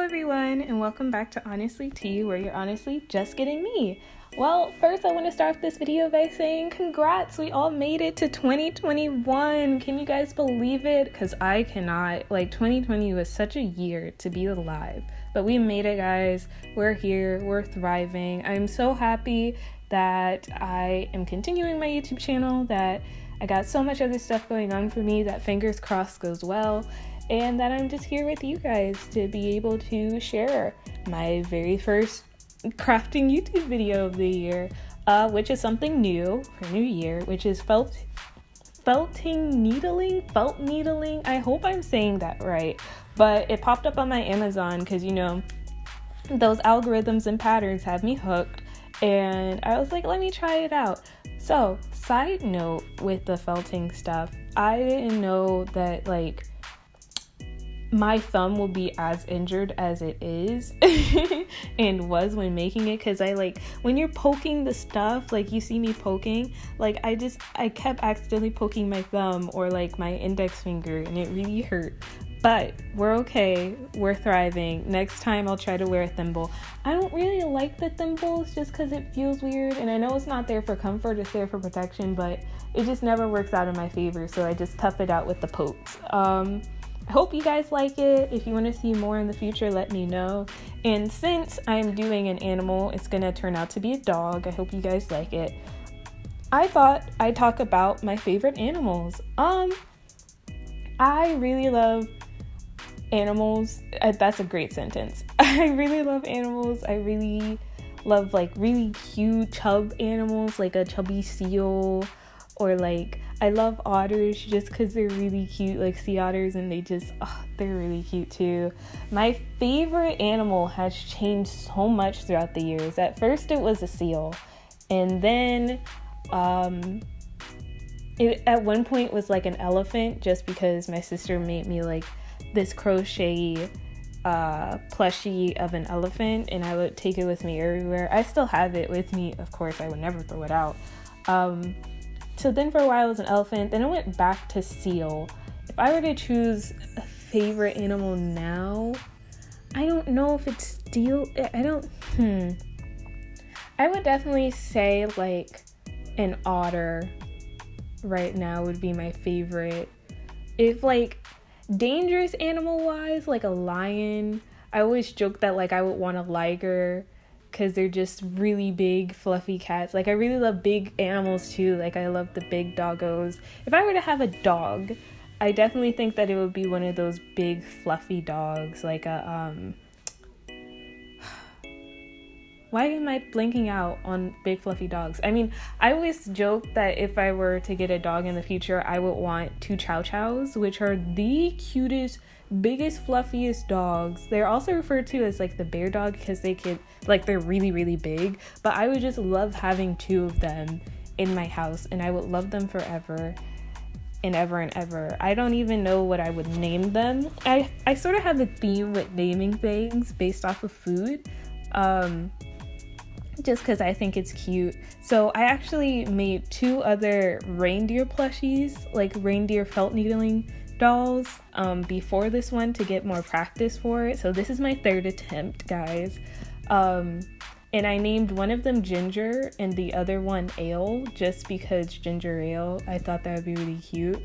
everyone, and welcome back to Honestly Tea, where you're honestly just getting me. Well, first I want to start this video by saying congrats, we all made it to 2021. Can you guys believe it? Because I cannot. 2020 was such a year to be alive, but we made it, guys. We're here, we're thriving. I'm so happy that I am continuing my YouTube channel, that I got so much other stuff going on for me, that fingers crossed goes well, and that I'm just here with you guys to be able to share my very first crafting YouTube video of the year, which is something new for New Year, which is felt needling. I hope I'm saying that right, but it popped up on my Amazon because, you know, those algorithms and patterns have me hooked, and I was like, let me try it out. So, side note with the felting stuff, I didn't know that my thumb will be as injured as it is and was when making it, because when you're poking the stuff, you see me poking, I kept accidentally poking my thumb or my index finger, and it really hurt. But we're okay, we're thriving. Next time I'll try to wear a thimble. I don't really like the thimbles just because it feels weird, and I know it's not there for comfort, it's there for protection, but it just never works out in my favor, so I just tough it out with the pokes. I hope you guys like it. If you want to see more in the future, let me know. And since I'm doing an animal, it's gonna turn out to be a dog. I hope you guys like it. I thought I'd talk about my favorite animals. I really love animals. That's a great sentence. I really love animals. I really love really cute chub animals, like a chubby seal, or I love otters just because they're really cute, like sea otters, and they're really cute too. My favorite animal has changed so much throughout the years. At first it was a seal, and then it at one point was an elephant, just because my sister made me this crochet plushie of an elephant, and I would take it with me everywhere. I still have it with me, of course. I would never throw it out. So then for a while it was an elephant, then I went back to seal. If I were to choose a favorite animal now, I don't know if it's steel. I would definitely say an otter right now would be my favorite. If dangerous animal wise, a lion, I always joke that I would want a liger, because they're just really big, fluffy cats. I really love big animals too. I love the big doggos. If I were to have a dog, I definitely think that it would be one of those big, fluffy dogs, Why am I blanking out on big, fluffy dogs? I mean, I always joke that if I were to get a dog in the future, I would want 2 chow chows, which are the cutest, biggest, fluffiest dogs. They're also referred to as the bear dog, because they could they're really, really big, but I would just love having 2 of them in my house, and I would love them forever and ever and ever. I don't even know what I would name them. I sort of have a theme with naming things based off of food, just because I think it's cute. So I actually made 2 other reindeer plushies, reindeer felt needling dolls, before this one, to get more practice for it. So this is my 3rd attempt, guys. And I named one of them Ginger and the other one Ale, just because ginger ale. I thought that would be really cute.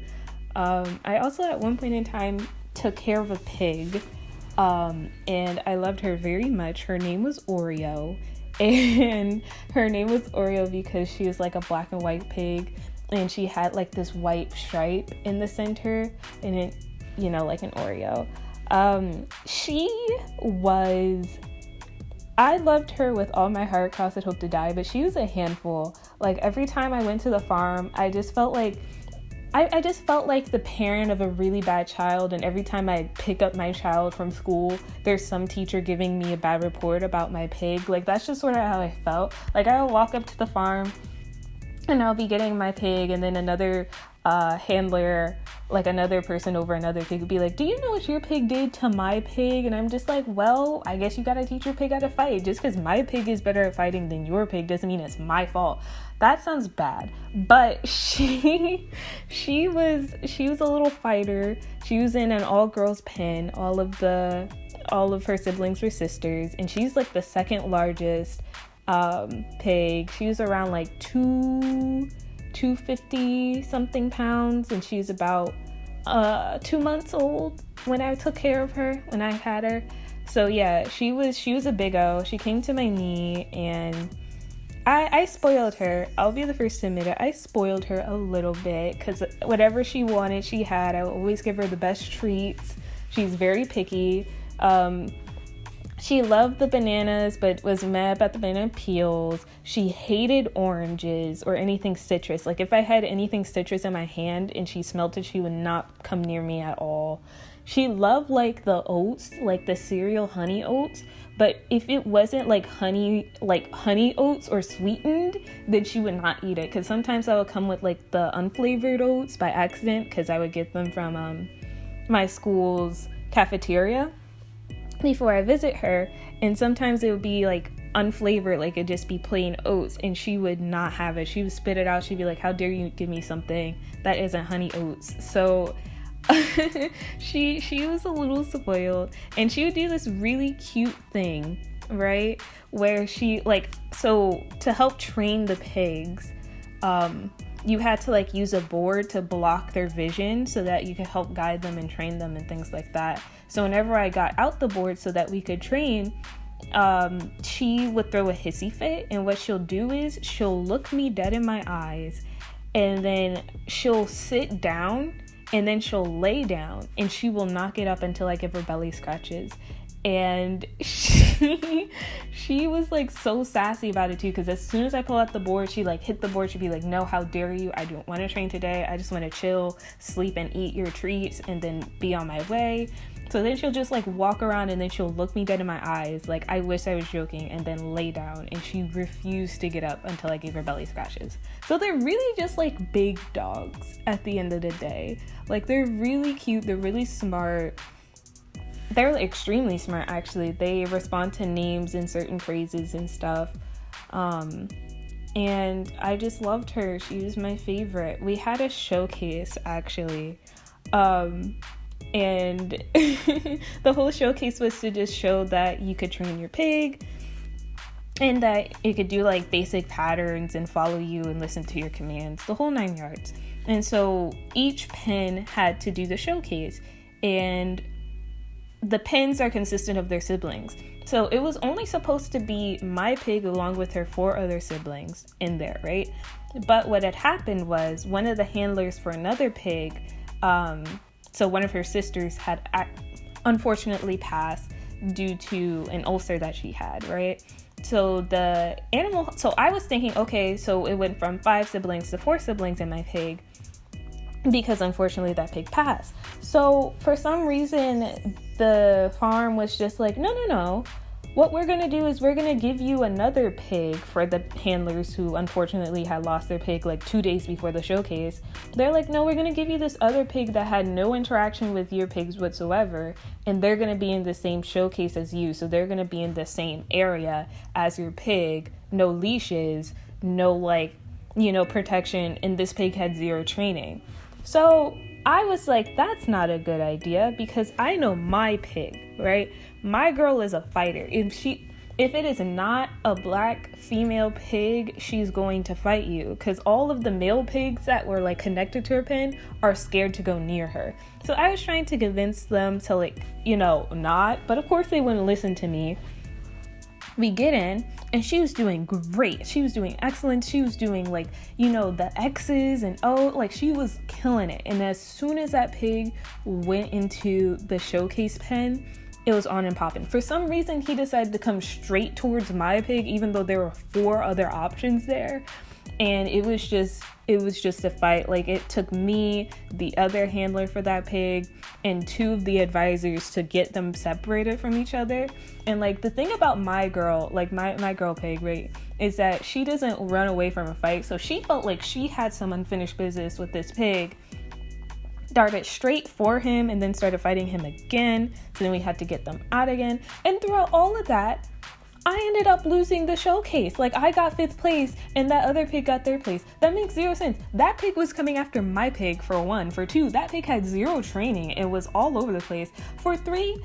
I also at one point in time took care of a pig, and I loved her very much. Her name was Oreo, and her name was Oreo because she was a black and white pig, and she had this white stripe in the center, and it, like an Oreo. I loved her with all my heart, crossed hope to die, but she was a handful. Every time I went to the farm, I just felt I just felt like the parent of a really bad child, and every time I pick up my child from school, there's some teacher giving me a bad report about my pig. That's just sort of how I felt. I would walk up to the farm, and I'll be getting my pig, and then another handler, another person over another pig would be do you know what your pig did to my pig? And I'm just well, I guess you gotta teach your pig how to fight. Just because my pig is better at fighting than your pig doesn't mean it's my fault. That sounds bad, but she was a little fighter. She was in an all-girls pen. All all of her siblings were sisters, and she's like the second largest pig. She was around like 250 something pounds, and she's about 2 months old when I took care of her, when I had her. So yeah, she was a big O. She came to my knee, and I spoiled her. I'll be the first to admit it. I spoiled her a little bit, because whatever she wanted, she had. I would always give her the best treats. She's very picky. She loved the bananas, but was mad about the banana peels. She hated oranges or anything citrus. Like, if I had anything citrus in my hand and she smelled it, she would not come near me at all. She loved, like, the oats, like the cereal honey oats. But if it wasn't like honey oats or sweetened, then she would not eat it. Because sometimes I would come with like the unflavored oats by accident, because I would get them from my school's cafeteria before I visit her. And sometimes it would be like unflavored, like it'd just be plain oats, and she would not have it. She would spit it out. She'd be like, how dare you give me something that isn't honey oats? So she was a little spoiled, and she would do this really cute thing, right, where she, like, so to help train the pigs, you had to like use a board to block their vision so that you could help guide them and train them and things like that. So whenever I got out the board so that we could train, she would throw a hissy fit, and what she'll do is she'll look me dead in my eyes, and then she'll sit down, and then she'll lay down, and she will not get up until I give her belly scratches. And she was like so sassy about it too, because as soon as I pull out the board, she like hit the board. She'd be like, no, how dare you? I don't want to train today. I just want to chill, sleep, and eat your treats, and then be on my way. So then she'll just like walk around, and then she'll look me dead in my eyes like I wish I was joking, and then lay down, and she refused to get up until I gave her belly scratches. So they're really just like big dogs at the end of the day. Like, they're really cute, they're really smart. They're extremely smart, actually. They respond to names and certain phrases and stuff. And I just loved her. She was my favorite. We had a showcase, actually. And the whole showcase was to just show that you could train your pig, and that it could do like basic patterns and follow you and listen to your commands, the whole 9 yards. And so each pen had to do the showcase, and the pens are consistent of their siblings. So it was only supposed to be my pig along with her 4 other siblings in there, right? But what had happened was one of the handlers for another pig, so one of her sisters had unfortunately passed due to an ulcer that she had, right? So I was thinking, okay, so it went from 5 siblings to 4 siblings in my pig, because unfortunately that pig passed. So for some reason, the farm was just like, no. What we're going to do is we're going to give you another pig for the handlers who unfortunately had lost their pig like 2 days before the showcase. They're like, no, we're going to give you this other pig that had no interaction with your pigs whatsoever, and they're going to be in the same showcase as you. So they're going to be in the same area as your pig, no leashes, no protection, and this pig had 0 training. So I was like, that's not a good idea, because I know my pig, right? My girl is a fighter. If it is not a black female pig, she's going to fight you, because all of the male pigs that were like connected to her pen are scared to go near her. So I was trying to convince them to not, but of course they wouldn't listen to me. We get in, and she was doing great. She was doing excellent. She was doing the X's and O, like she was killing it. And as soon as that pig went into the showcase pen, it was on and popping. For some reason, he decided to come straight towards my pig, even though there were 4 other options there. And it was just a fight. Like, it took me, the other handler for that pig, and 2 of the advisors to get them separated from each other. And like, the thing about my girl, like my girl pig, right, is that she doesn't run away from a fight. So she felt like she had some unfinished business with this pig, darted straight for him, and then started fighting him again. So then we had to get them out again. And throughout all of that, I ended up losing the showcase. Like, I got 5th place, and that other pig got 3rd place. That makes 0 sense. That pig was coming after my pig, for 1. For 2, that pig had 0 training and was all over the place. For 3,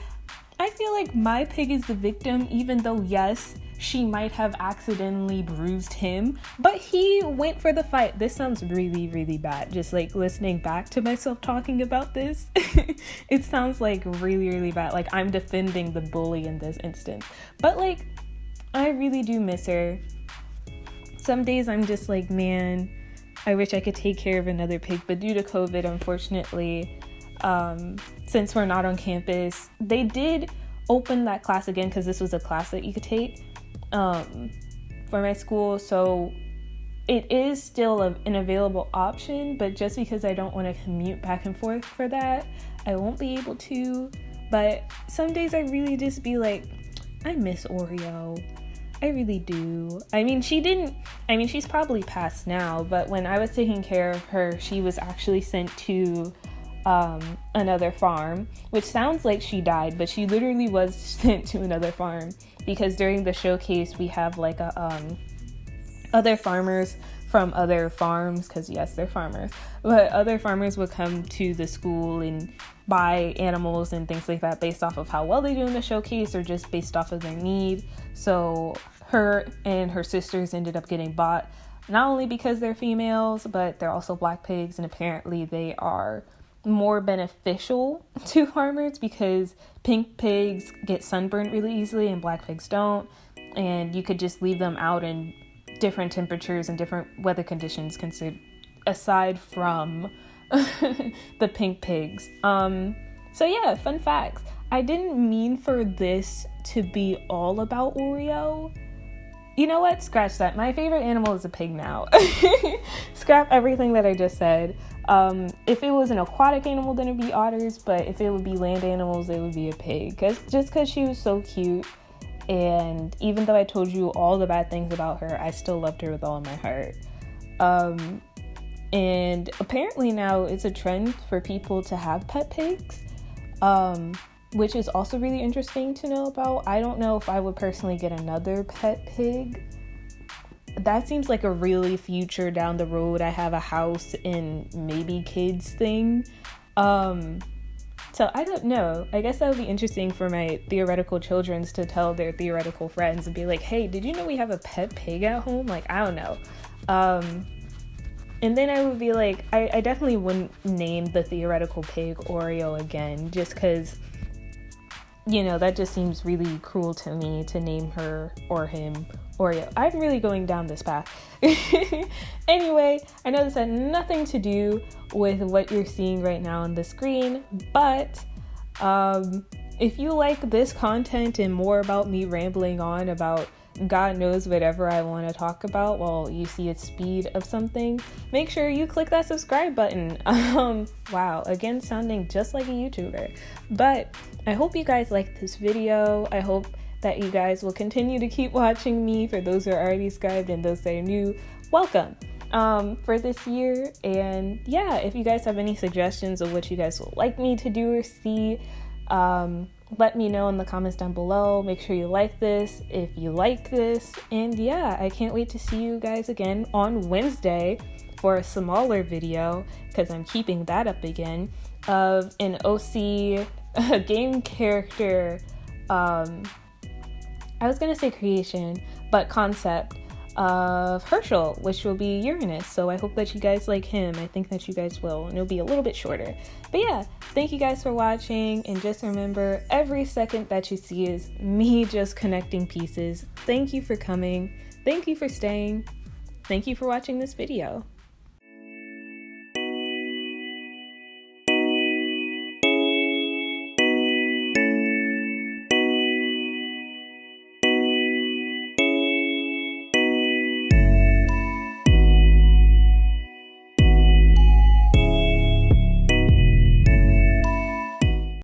I feel like my pig is the victim, even though, yes, she might have accidentally bruised him, but he went for the fight. This sounds really, really bad. Just like listening back to myself talking about this, it sounds like really, really bad. Like I'm defending the bully in this instance. But like, I really do miss her. Some days I'm just like, man, I wish I could take care of another pig. But due to COVID, unfortunately, since we're not on campus, they did open that class again because this was a class that you could take for my school. So it is still an available option, but just because I don't want to commute back and forth for that, I won't be able to. But some days I really just be like, I miss Oreo. I really do. She's probably passed now, but when I was taking care of her, she was actually sent to another farm, which sounds like she died, but she literally was sent to another farm because during the showcase we have like other farmers from other farms, because yes, they're farmers, but other farmers would come to the school and buy animals and things like that based off of how well they do in the showcase or just based off of their need. So her and her sisters ended up getting bought, not only because they're females, but they're also black pigs, and apparently they are more beneficial to farmers because pink pigs get sunburned really easily and black pigs don't, and you could just leave them out in different temperatures and different weather conditions aside from the pink pigs. So yeah, fun facts. I didn't mean for this to be all about Oreo. You know what? Scratch that. My favorite animal is a pig now. Scrap everything that I just said. If it was an aquatic animal, then it'd be otters. But if it would be land animals, it would be a pig. Just because she was so cute. And even though I told you all the bad things about her, I still loved her with all of my heart. And apparently now it's a trend for people to have pet pigs. Which is also really interesting to know about. I don't know if I would personally get another pet pig. That seems like a really future down the road. I have a house and maybe kids thing. So I don't know. I guess that would be interesting for my theoretical children to tell their theoretical friends and be like, hey, did you know we have a pet pig at home? Like, I don't know. And then I would be like, I definitely wouldn't name the theoretical pig Oreo again, just because, you know, that just seems really cruel to me to name her or him Oreo. I'm really going down this path. Anyway, I know this had nothing to do with what you're seeing right now on the screen, but if you like this content and more about me rambling on about God knows whatever I want to talk about while you see a speed of something, make sure you click that subscribe button. Wow, again, sounding just like a YouTuber. But I hope you guys liked this video. I hope that you guys will continue to keep watching me. For those who are already subscribed and those that are new, welcome for this year. And yeah, if you guys have any suggestions of what you guys would like me to do or see, let me know in the comments down below. Make sure you like this if you like this. And yeah, I can't wait to see you guys again on Wednesday for a smaller video, because I'm keeping that up again, of an OC game character, I was gonna say creation, but concept of Herschel, which will be Uranus. So I hope that you guys like him. I think that you guys will, and it'll be a little bit shorter. But yeah, thank you guys for watching, and just remember, every second that you see is me just connecting pieces. Thank you for coming. Thank you for staying. Thank you for watching this video.